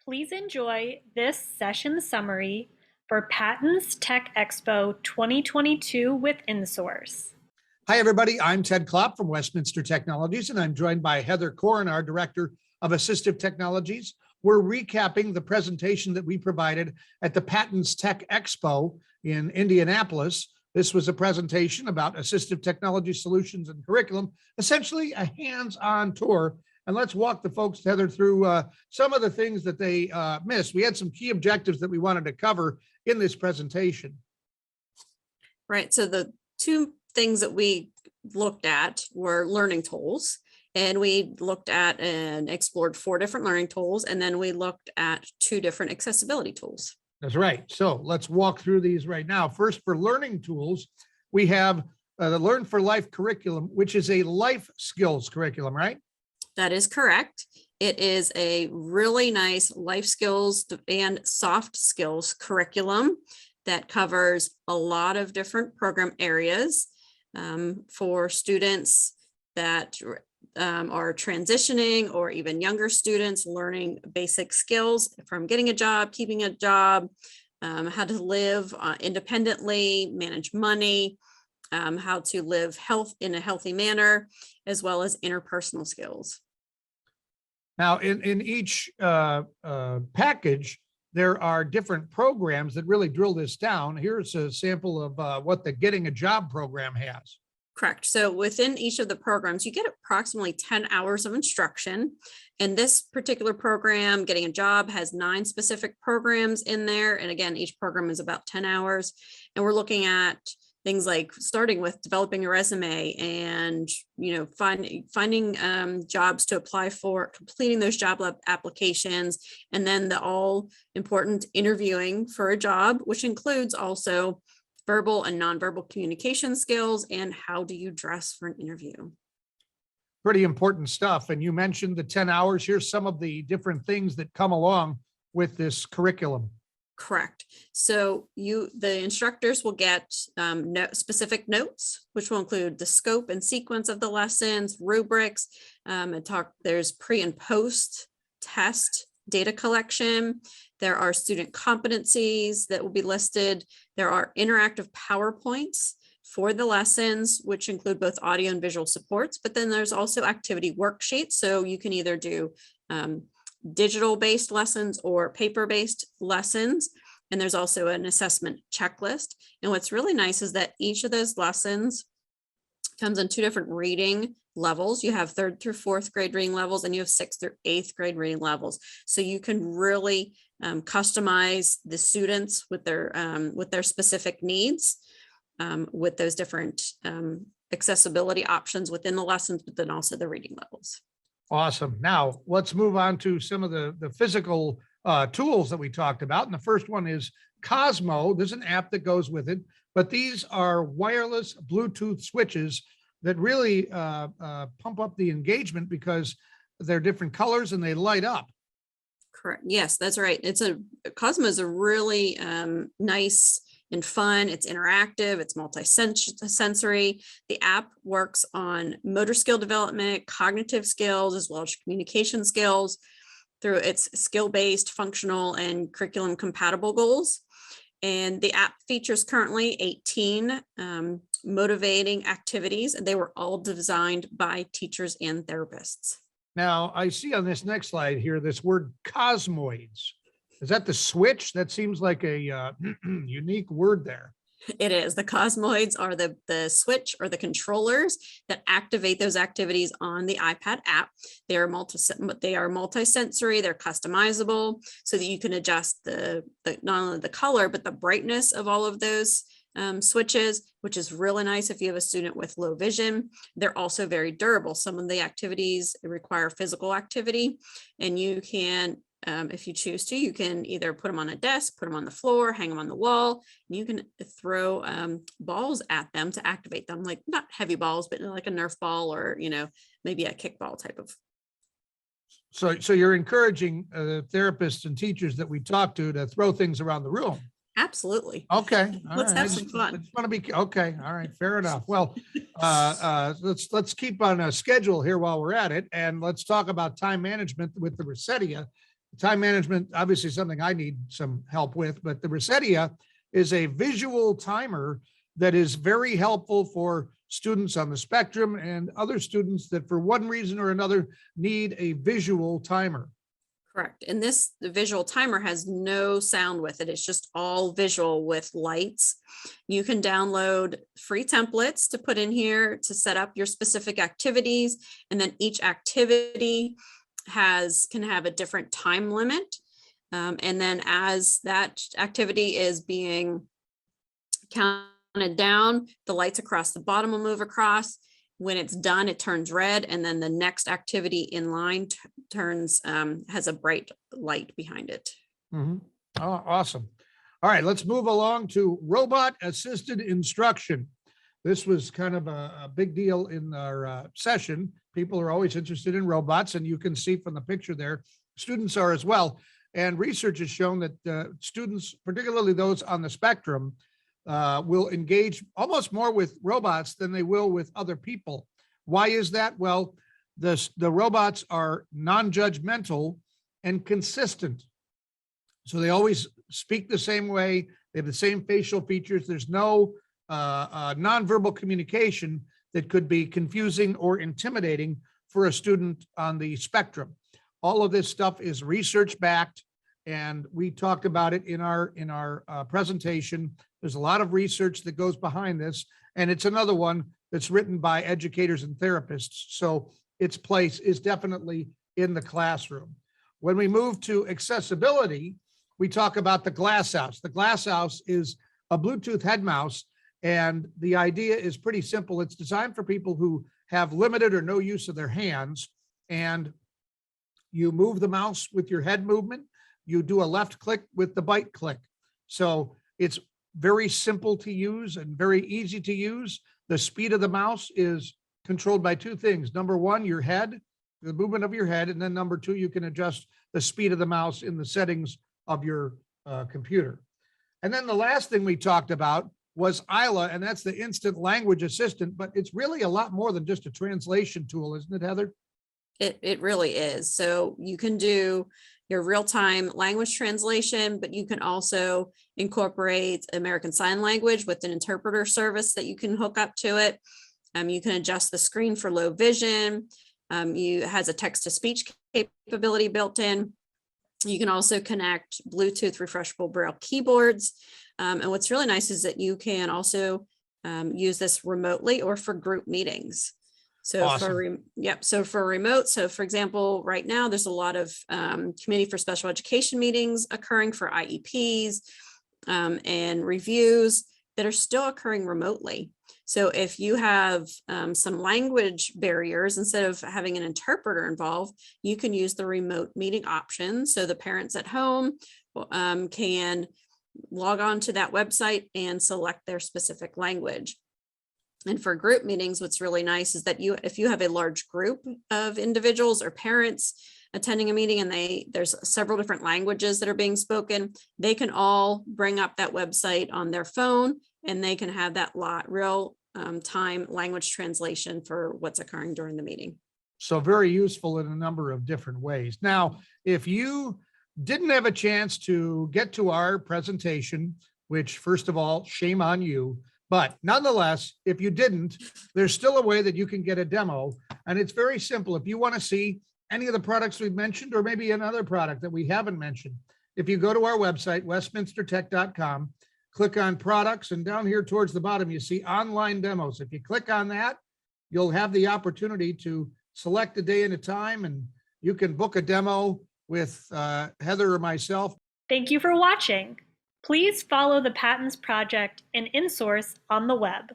Please enjoy this session summary for PATINS Tech Expo 2022 with InSource. Hi, everybody. I'm Ted Klopp from Westminster Technologies, and I'm joined by Heather Koren, our Director of Assistive Technologies. We're recapping the presentation that we provided at the PATINS Tech Expo in Indianapolis. This was a presentation about assistive technology solutions and curriculum, essentially a hands-on tour. And let's walk the folks, Heather, through some of the things that they missed. We had some key objectives that we wanted to cover in this presentation. Right. So the two things that we looked at were learning tools. And we looked at and explored 4 different learning tools. And then we looked at 2 different accessibility tools. That's right. So let's walk through these right now. First, for learning tools, we have the Learn for Life curriculum, which is a life skills curriculum, right? That is correct. It is a really nice life skills and soft skills curriculum that covers a lot of different program areas for students that are transitioning, or even younger students learning basic skills from getting a job, keeping a job, how to live independently, manage money, how to live in a healthy manner, as well as interpersonal skills. Now, in each package, there are different programs that really drill this down. Here's a sample of what the Getting a Job program has. Correct. So within each of the programs, you get approximately 10 hours of instruction. And this particular program, Getting a Job, has 9 specific programs in there. And again, each program is about 10 hours. And we're looking at things like starting with developing a resume and, finding jobs to apply for, completing those job applications, and then the all important interviewing for a job, which includes also verbal and nonverbal communication skills and how do you dress for an interview. Pretty important stuff. And you mentioned the 10 hours. Here's some of the different things that come along with this curriculum. Correct. So the instructors will get specific notes, which will include the scope and sequence of the lessons, rubrics, there's pre and post test data collection. There are student competencies that will be listed. There are interactive PowerPoints for the lessons, which include both audio and visual supports, but then there's also activity worksheets. So you can either do digital-based lessons or paper-based lessons. And there's also an assessment checklist. And what's really nice is that each of those lessons comes in 2 different reading levels. You have 3rd through 4th grade reading levels, and you have 6th through 8th grade reading levels. So you can really customize the students with their specific needs with those different accessibility options within the lessons, but then also the reading levels. Awesome. Now let's move on to some of the physical tools that we talked about. And the first one is COSMO. There's an app that goes with it, but these are wireless Bluetooth switches that really pump up the engagement because they're different colors and they light up. Correct. Yes, that's right. COSMO is a really nice and fun. It's interactive. It's multi-sensory. The app works on motor skill development, cognitive skills, as well as communication skills through its skill-based, functional, and curriculum compatible goals. And the app features currently 18 motivating activities, and they were all designed by teachers and therapists. Now, I see on this next slide here, this word cosmoids. Is that the switch? That seems like a unique word there. It is. The cosmoids are the switch or the controllers that activate those activities on the iPad app. They are multi-sensory, they're customizable so that you can adjust not only the color, but the brightness of all of those switches, which is really nice if you have a student with low vision. They're also very durable. Some of the activities require physical activity, and you can, if you choose to, you can either put them on a desk, put them on the floor, hang them on the wall, and you can throw balls at them to activate them, like not heavy balls, but like a Nerf ball or, maybe a kickball type of. So you're encouraging therapists and teachers that we talk to throw things around the room. Absolutely. Okay. Let's have some fun. It's going to be okay. All right. Fair enough. Well, let's keep on a schedule here while we're at it, and let's talk about time management with the Resetea. Time management, obviously something I need some help with, but the Resetea is a visual timer that is very helpful for students on the spectrum and other students that for one reason or another need a visual timer. Correct. And the visual timer has no sound with it. It's just all visual with lights. You can download free templates to put in here to set up your specific activities. And then each activity can have a different time limit. And then as that activity is being counted down, the lights across the bottom will move across. When it's done, it turns red, and then the next activity in line has a bright light behind it. Mm-hmm. Oh, awesome. All right, let's move along to robot assisted instruction. This was kind of a big deal in our session. People are always interested in robots, and you can see from the picture there, students are as well. And research has shown that students, particularly those on the spectrum, will engage almost more with robots than they will with other people. Why is that? Well, the robots are non-judgmental and consistent. So they always speak the same way. They have the same facial features. There's no nonverbal communication that could be confusing or intimidating for a student on the spectrum. All of this stuff is research backed, and we talked about it in our presentation. There's a lot of research that goes behind this, and it's another one that's written by educators and therapists. So its place is definitely in the classroom. When we move to accessibility, we talk about the Glass House. The Glass House is a Bluetooth head mouse, and the idea is pretty simple. It's designed for people who have limited or no use of their hands, and you move the mouse with your head movement. You do a left click with the right click. So it's very simple to use and very easy to use. The speed of the mouse is controlled by two things. Number one, your head, the movement of your head. And then number two, you can adjust the speed of the mouse in the settings of your computer. And then the last thing we talked about was Isla, and that's the instant language assistant, but it's really a lot more than just a translation tool, isn't it, Heather? It really is. So you can do your real-time language translation, but you can also incorporate American Sign Language with an interpreter service that you can hook up to it. You can adjust the screen for low vision. It has a text-to-speech capability built in. You can also connect Bluetooth refreshable Braille keyboards. And what's really nice is that you can also use this remotely or for group meetings. So awesome. for remote, so for example, right now there's a lot of Committee for Special Education meetings occurring for IEPs and reviews that are still occurring remotely. So if you have some language barriers, instead of having an interpreter involved, you can use the remote meeting option. So the parents at home can log on to that website and select their specific language. And for group meetings, what's really nice is that if you have a large group of individuals or parents attending a meeting and there's several different languages that are being spoken, they can all bring up that website on their phone and they can have that real time language translation for what's occurring during the meeting. So very useful in a number of different ways. Now, if you didn't have a chance to get to our presentation, which first of all, shame on you, but nonetheless, if you didn't, there's still a way that you can get a demo. And it's very simple. If you want to see any of the products we've mentioned, or maybe another product that we haven't mentioned, if you go to our website, westminstertech.com, click on products, and down here towards the bottom, you see online demos. If you click on that, you'll have the opportunity to select a day and a time, and you can book a demo with Heather or myself. Thank you for watching. Please follow the PATINS project and InSource on the web.